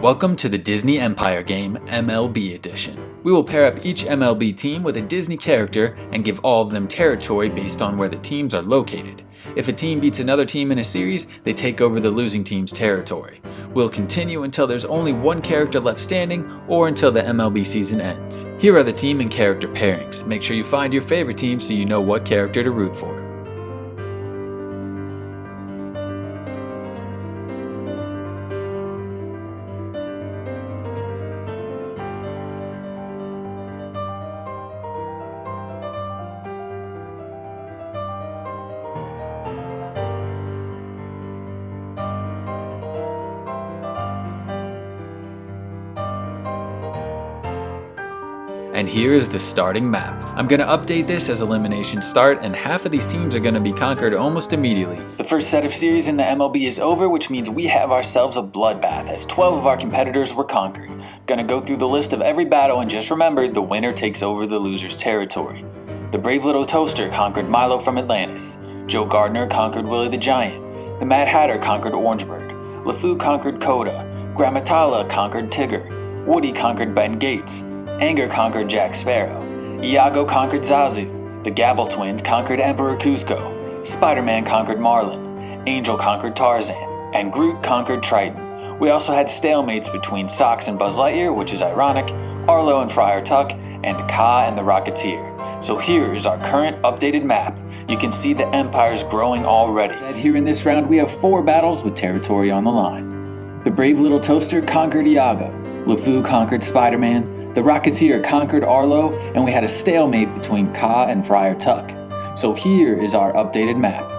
Welcome to the Disney Empire game MLB edition. We will pair up each MLB team with a Disney character and give all of them territory based on where the teams are located. If a team beats another team in a series, they take over the losing team's territory. We'll continue until there's only one character left standing or until the MLB season ends. Here are the team and character pairings. Make sure you find your favorite team so you know what character to root for. And here is the starting map. I'm going to update this as eliminations start, and half of these teams are going to be conquered almost immediately. The first set of series in the MLB is over, which means we have ourselves a bloodbath, as 12 of our competitors were conquered. Gonna go through the list of every battle, and just remember, the winner takes over the loser's territory. The Brave Little Toaster conquered Milo from Atlantis. Joe Gardner conquered Willie the Giant. The Mad Hatter conquered Orangeburg. LeFou conquered Coda. Grammatala conquered Tigger. Woody conquered Ben Gates. Anger conquered Jack Sparrow. Iago conquered Zazu. The Gabble Twins conquered Emperor Cusco. Spider-Man conquered Marlin. Angel conquered Tarzan. And Groot conquered Triton. We also had stalemates between Socks and Buzz Lightyear, which is ironic, Arlo and Friar Tuck, and Ka and the Rocketeer. So here is our current updated map. You can see the Empire's growing already. And here in this round we have 4 battles with territory on the line. The Brave Little Toaster conquered Iago. LeFou conquered Spider-Man. The Rocketeer conquered Arlo, and we had a stalemate between Ka and Friar Tuck. So here is our updated map.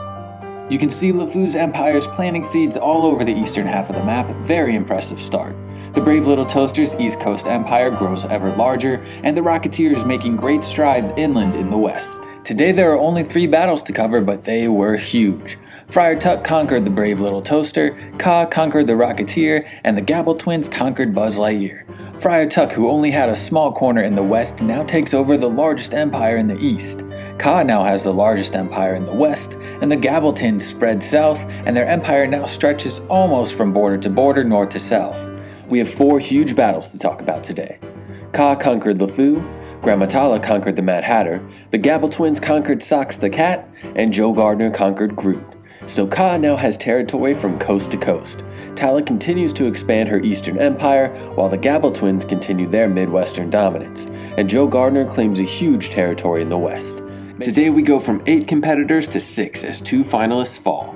You can see LeFou's Empire's planting seeds all over the eastern half of the map. Very impressive start. The Brave Little Toaster's East Coast Empire grows ever larger, and the Rocketeer is making great strides inland in the west. Today there are only 3 battles to cover, but they were huge. Friar Tuck conquered the Brave Little Toaster, Ka conquered the Rocketeer, and the Gabble Twins conquered Buzz Lightyear. Friar Tuck, who only had a small corner in the west, now takes over the largest empire in the east. Ka now has the largest empire in the west, and the Gabbletons spread south, and their empire now stretches almost from border to border, north to south. We have 4 huge battles to talk about today. Ka conquered LeFou, Grammatala conquered the Mad Hatter, the Gabble Twins conquered Socks the Cat, and Joe Gardner conquered Groot. So Ka now has territory from coast to coast. Tala continues to expand her eastern empire, while the Gabble Twins continue their midwestern dominance, and Joe Gardner claims a huge territory in the west. Today we go from 8 competitors to 6 as 2 finalists fall.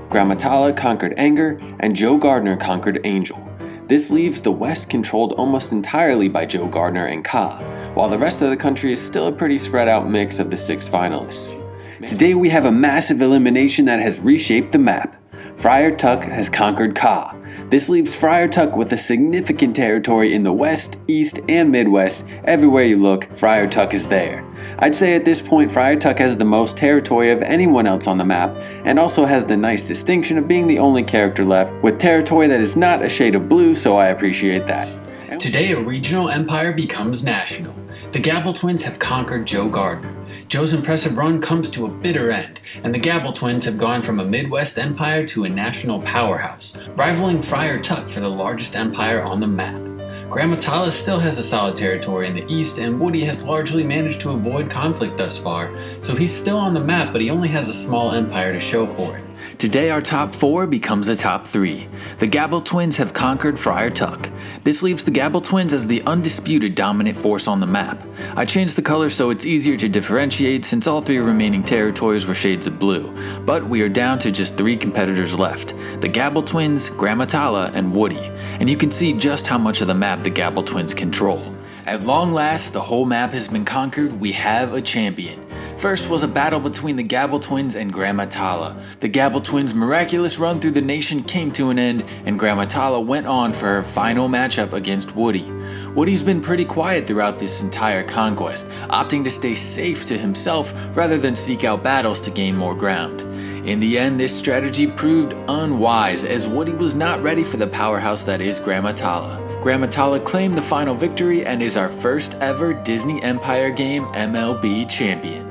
Grammatala conquered Anger, and Joe Gardner conquered Angel. This leaves the west controlled almost entirely by Joe Gardner and Ka, while the rest of the country is still a pretty spread out mix of the 6 finalists. Today we have a massive elimination that has reshaped the map. Friar Tuck has conquered Ka. This leaves Friar Tuck with a significant territory in the west, east, and midwest. Everywhere you look, Friar Tuck is there. I'd say at this point Friar Tuck has the most territory of anyone else on the map, and also has the nice distinction of being the only character left with territory that is not a shade of blue, so I appreciate that. Today a regional empire becomes national. The Gabble Twins have conquered Joe Gardner. Joe's impressive run comes to a bitter end, and the Gabble Twins have gone from a Midwest empire to a national powerhouse, rivaling Friar Tuck for the largest empire on the map. Grammatala still has a solid territory in the east, and Woody has largely managed to avoid conflict thus far, so he's still on the map, but he only has a small empire to show for it. Today our top 4 becomes a top 3. The Gabble Twins have conquered Friar Tuck. This leaves the Gabble Twins as the undisputed dominant force on the map. I changed the color so it's easier to differentiate since all 3 remaining territories were shades of blue, but we are down to just 3 competitors left. The Gabble Twins, Grammatala, and Woody, and you can see just how much of the map the Gabble Twins control. At long last, the whole map has been conquered. We have a champion. First was a battle between the Gabble Twins and Grammatala. The Gabble Twins' miraculous run through the nation came to an end, and Grammatala went on for her final matchup against Woody. Woody's been pretty quiet throughout this entire conquest, opting to stay safe to himself rather than seek out battles to gain more ground. In the end, this strategy proved unwise, as Woody was not ready for the powerhouse that is Grammatala. Grammatala claimed the final victory and is our first ever Disney Empire game MLB champion.